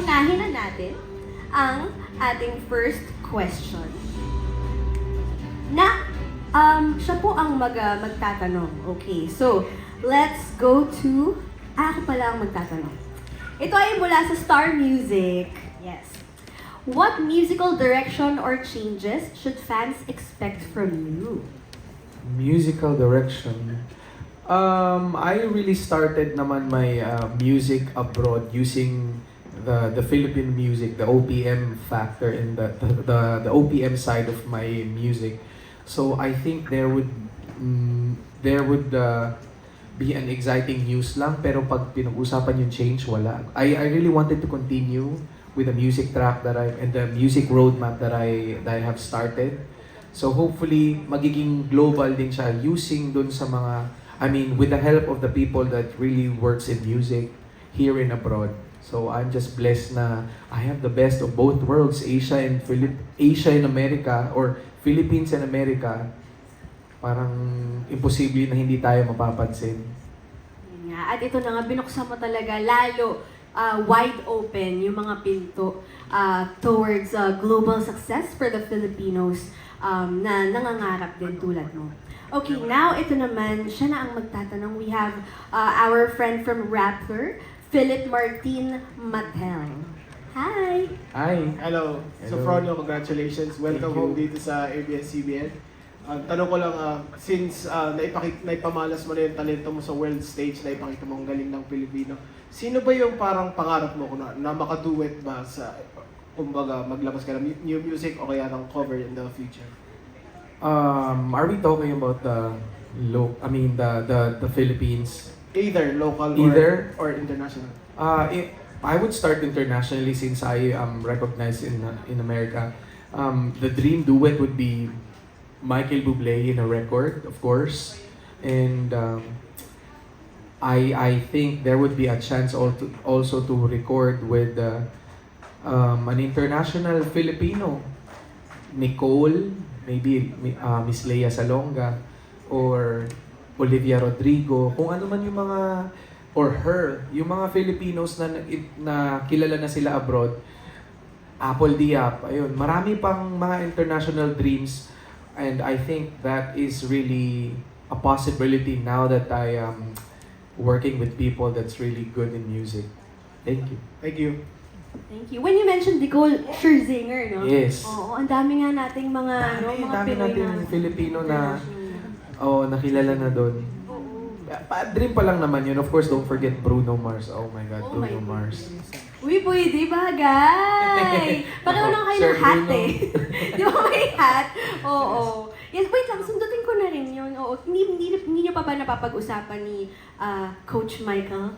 unahin na natin ang ating first question. Siya po ang magtatanong. Okay, so, let's go to... ako pala ang magtatanong. Ito ay mula sa Star Music. Yes. What musical direction or changes should fans expect from you? Musical direction. I really started naman my music abroad using the Philippine music, the OPM factor in the OPM side of my music. So I think there would be an exciting news lang, pero pag pinag-usapan yung change, wala. I really wanted to continue with the music track and the music roadmap that I have started. So hopefully magiging global din siya using dun sa mga, with the help of the people that really works in music here and abroad. So I'm just blessed na I have the best of both worlds, Asia and America, or Philippines and America. Parang imposible na hindi tayo mapapansin. Yun nga. At ito na nga, binuksan mo talaga lalo wide open yung mga pinto towards global success for the Filipinos na nangangarap din tulad mo. Okay, now ito naman, siya na ang magtatanong. We have our friend from Rappler, Philip Martin Matel. Hi! Hi! Hello. So Fronio, congratulations. Welcome home dito sa ABS-CBN. Tanong ko lang, since naipamalas mo na yung talento mo sa world stage, naipakita mo ang galing ng Pilipino, sino ba yung parang pangarap mo na makaduet ba sa, kumbaga, maglabas ka ng new music o kaya ng cover in the future? Are we talking about the Philippines? Either local or international. I would start internationally since I am recognized in America. The dream duet would be Michael Bublé in a record, of course, and I think there would be a chance also to record with an international Filipino, Nicole, maybe Miss Lea Salonga, or Olivia Rodrigo, kung ano man yung mga, or her, yung mga Filipinos na kilala na sila abroad, Apple Diap, ayun, marami pang mga international dreams, and I think that is really a possibility now that I am working with people that's really good in music. Thank you. Thank you. Thank you. When you mentioned Nicole Scherzinger, no? Yes. Oo, ang dami nga nating mga, mga Dami Pinoy natin Filipino na, international. nakilala na doon. Oo. Dream pa lang naman yun. Of course, don't forget Bruno Mars. Oh my God, Oh my Bruno Mars. Uy, pwede bagay! Pareho lang kayo Sir ng hat Bruno. eh. Di ba may hat? Oo. Yes, wait lang, sundutin ko na rin yun. Oo. Hindi niyo pa ba napapag-usapan ni Coach Michael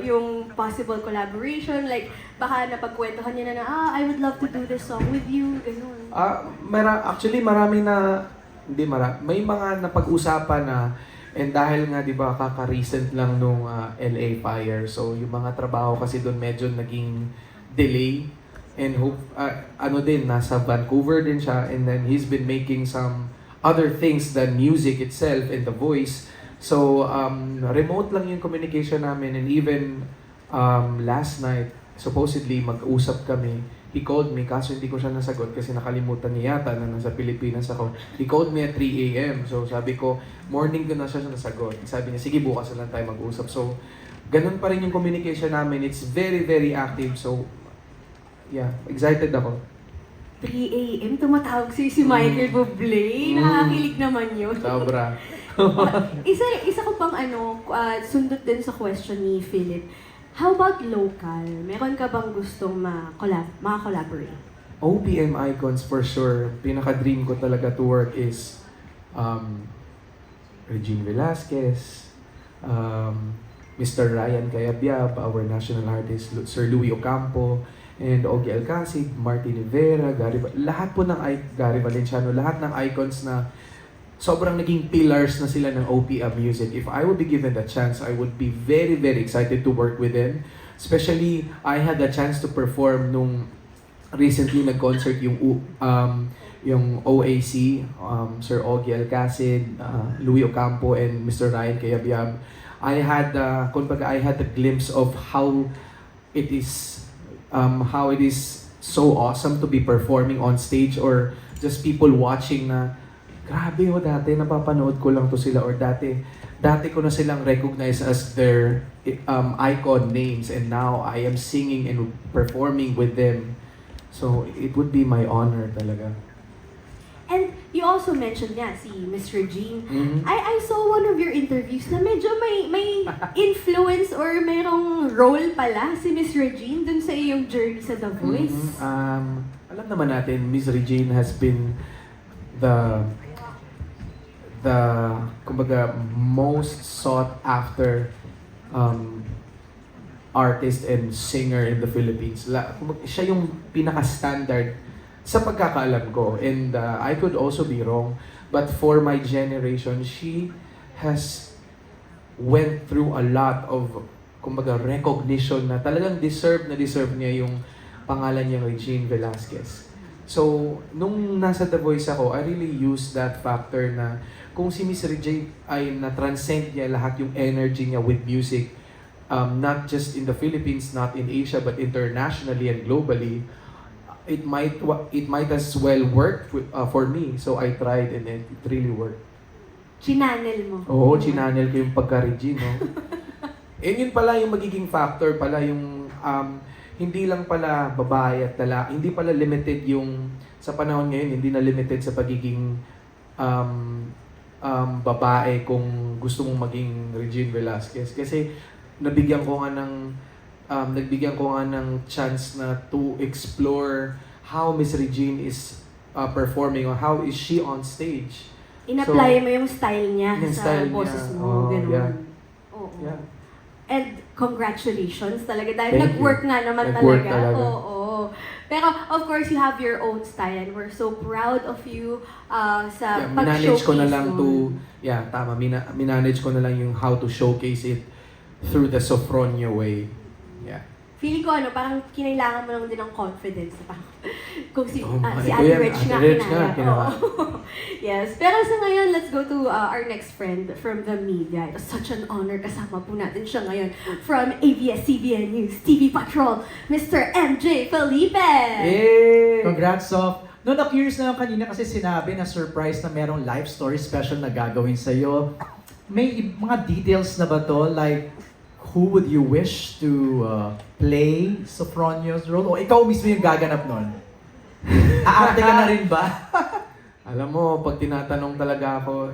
yung possible collaboration? Like, baka napagkwentuhan niya na I would love to do this song with you, ganun. Actually, may mga napag-usapan na, and dahil nga, di ba, kaka-recent lang nung LA fire, so yung mga trabaho kasi doon medyo naging delay, and nasa Vancouver din siya, and then he's been making some other things than music itself and the voice. So, remote lang yung communication namin, and even last night, supposedly mag-usap kami. He called me, kaso hindi ko siya nasagot kasi nakalimutan niya yata na nasa Pilipinas ako. He called me at 3 a.m. So sabi ko, morning ko na siya nasagot. Sabi niya, sige bukas na lang tayo mag-usap. So, ganun pa rin yung communication namin. It's very, very active. So, yeah, excited ako. 3 a.m. tumatawag si Michael Bublé. Nakakilig naman yun. Sobra. isa ko pang sundot din sa question ni Philip. How about local? Meron ka bang gustong maka-collaborate? OPM icons for sure. Pinaka-dream ko talaga to work is Regine Velasquez, Mr. Ryan Cayabyab, our national artist, Sir Louie Ocampo, and Ogie Alcacid, Martin Rivera, lahat po ng Gary Valenciano, lahat ng icons na sobrang naging pillars na sila ng OPM music. If I would be given the chance, I would be very, very excited to work with them. Especially, I had the chance to perform nung recently nag-concert yung OAC, Sir Ogie Alcacid, Louie Ocampo, and Mr. Ryan Cayabyab. I had a glimpse of how it is how it is so awesome to be performing on stage or just people watching na grabe dati napapanood ko lang to sila or dati ko na silang recognize as their icon names and now I am singing and performing with them. So it would be my honor talaga. And you also mentioned si Miss Regine. Mhm. I saw one of your interviews na medyo may influence or mayroong role pala si Miss Regine dun sa iyong journey sa The Voice. Alam naman natin, Miss Regine has been the kumbaga most sought after artist and singer in the Philippines. Siya yung pinaka-standard sa pagkakaalam ko, and I could also be wrong, but for my generation, she has went through a lot of kumbaga recognition na talagang deserve niya yung pangalan niya Regine Velasquez. So, nung nasa The Voice ako, I really used that factor na kung si Miss Regine ay na-transcend niya lahat yung energy niya with music, not just in the Philippines, not in Asia, but internationally and globally, it might as well work for me. So I tried and it really worked. Chinanel mo. Oo, chinanel ko yung pagka-Regine, no? And yun pala yung magiging factor pala yung hindi lang pala babae at lalaki, hindi pala limited yung sa panahon ngayon, hindi na limited sa pagiging babae kung gusto mong maging Regine Velasquez. Kasi nagbigyan ko nga ng chance na to explore how Miss Regine is performing or how is she on stage. In-apply mo yung style niya yung sa style boses niya. mo, ganun. Yeah. Oo. Yeah. And congratulations talaga dahil Thank nag-work you. nga naman Nag-work talaga. talaga. Oo. Pero of course, you have your own style and we're so proud of you sa Minanage ko na pag-showcase lang nun. tama, minanage ko na lang yung how to showcase it through the Sofronio way. Yeah. Feeling ko parang kinailangan mo lang din ng confidence. Kung si Ito Ate yan, Rich nga Ate Rich kinaya. kinaya. Oo. Yes. Pero sa ngayon, let's go to our next friend from the media. It's such an honor. Kasama po natin siya ngayon from ABS-CBN News TV Patrol, Mr. MJ Felipe! Yay! Congrats, Sof. No, na-curious na lang kanina kasi sinabi na surprise na merong live story special na gagawin sa'yo. May mga details na ba to? Like, who would you wish to play Sofronio's role? O ikaw mismo yung gaganap nun? Aarte ka na rin ba? Alam mo, pag tinatanong talaga ako,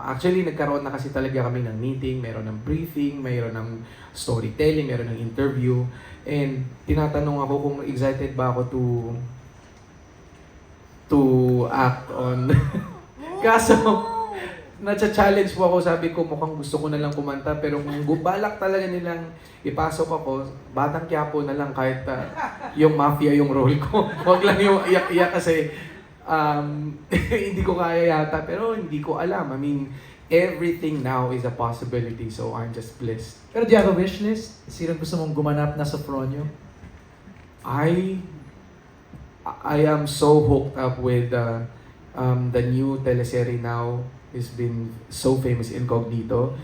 actually nagkaroon na kasi talaga kami ng meeting, meron ng briefing, meron ng storytelling, meron ng interview, and tinatanong ako kung excited ba ako to act on. Kaso, na-challenge po ako, sabi ko mukhang gusto ko na lang kumanta, pero kung balak talaga nilang ipasok ako, Batang Quiapo na lang kahit yung mafia yung role ko. Huwag lang yung iyak-iyak kasi hindi ko kaya yata, pero hindi ko alam. I mean, everything now is a possibility, so I'm just blessed. Pero do you have a wish list? Sino gusto mong gumanap na Sofronio? I am so hooked up with the new teleserye now. It's been so famous, Incognito.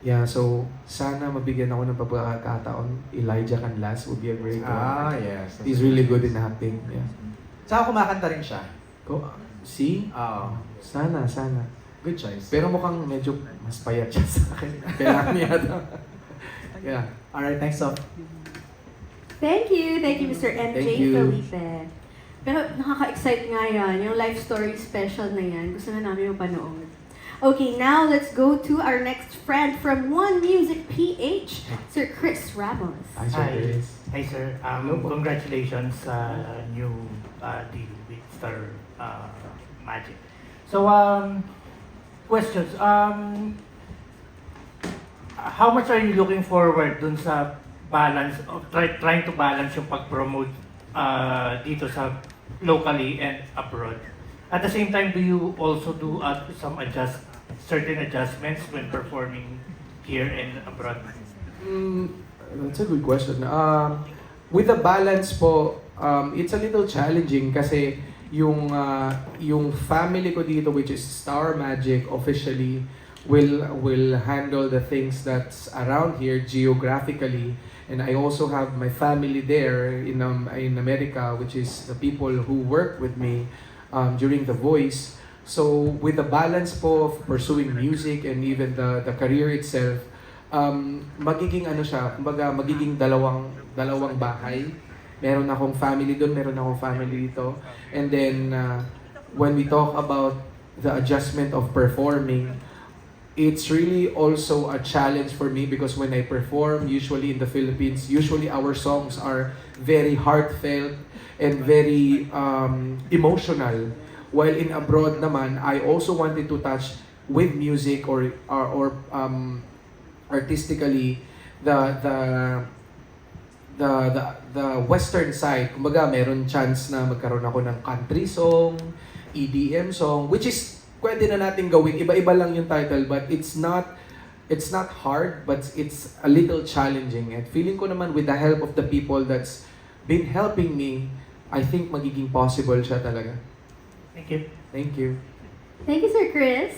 Yeah, so sana mabigyan ako ng pagkakataon. Elijah Canlas would be a great one. Yes. He's really good in acting. Yeah. Saka kumakanta rin siya. See? Oo. Sana. Good choice. Pero mukhang medyo mas payat siya sa akin. Kailangan niya ito. Yeah. Alright, thanks, Sof. Thank you, Mr. MJ Thank you. Felipe. Pero nakaka-excite nga yan, yung life story special na yan. Gusto na namin yung panood. Okay, now let's go to our next friend from One Music PH, Sir Chris Ramos. Hi, Sir Chris. Hi, sir. Hello po. Congratulations sa new deal with Star Magic. So, questions. How much are you looking forward dun sa balance, of trying to balance yung pag-promote dito sa locally and abroad? At the same time, do you also do certain adjustments when performing here and abroad? That's a good question. With the balance po, it's a little challenging kasi yung family ko dito, which is Star Magic, officially will handle the things that's around here geographically, And I also have my family there in America, which is the people who work with me during The Voice. So with the balance po of pursuing music and even the career itself, magiging ano siya, kumbaga magiging dalawang bahay. Meron akong family doon, meron akong family dito. And then when we talk about the adjustment of performing, it's really also a challenge for me because when I perform, usually in the Philippines, usually our songs are very heartfelt and very emotional. While in abroad naman, I also wanted to touch with music or artistically the western side. Kumbaga, meron chance na magkaroon ako ng country song, EDM song, which is pwede na natin gawin. Iba-iba lang yung title, but it's not hard, but it's a little challenging. And feeling ko naman with the help of the people that's been helping me, I think magiging possible siya talaga. Thank you. Thank you. Thank you, Sir Chris.